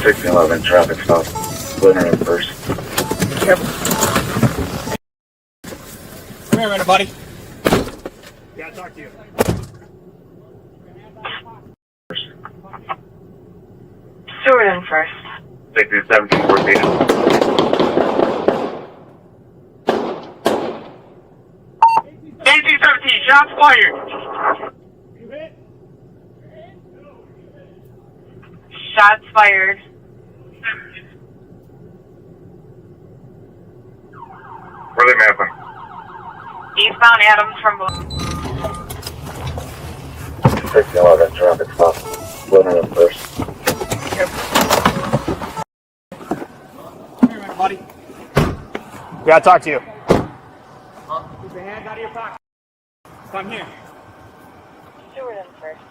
611 traffic stop. Blaine in first. Careful. Come here a minute, buddy. Gotta talk to you. Stewart in first. 1617 coordinated. 1817, shots fired. Shots fired. Where are they mapping? Eastbound Adams from 611 traffic stop. Blaine in first. Come here a minute, buddy. Gotta talk to you. Keep your hands out of your pocket. Come here. Stewart in first.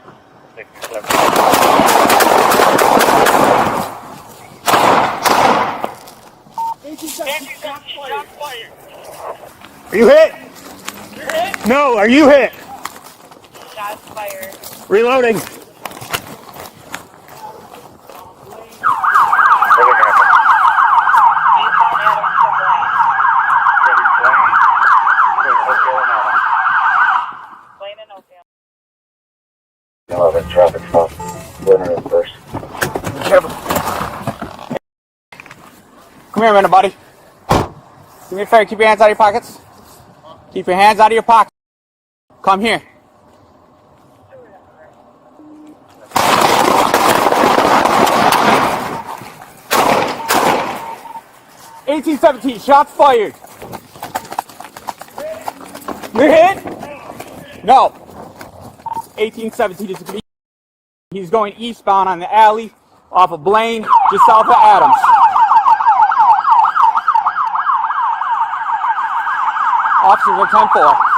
1817, shots fired. Are you hit? You're hit? No, are you hit? Shots fired. Reloading. Where are they mapping? Eastbound Adams from Blaine. Blaine and Oakdale. 11 traffic stop. Blaine in first. Careful. Come here a minute, buddy. Do me a favor, keep your hands out of your pockets. Keep your hands out of your pockets. Come here. 1817, shots fired. You're hit? No. 1817 is going to be. He's going eastbound on the alley off of Blaine, just south of Adams. Officers are 10-4.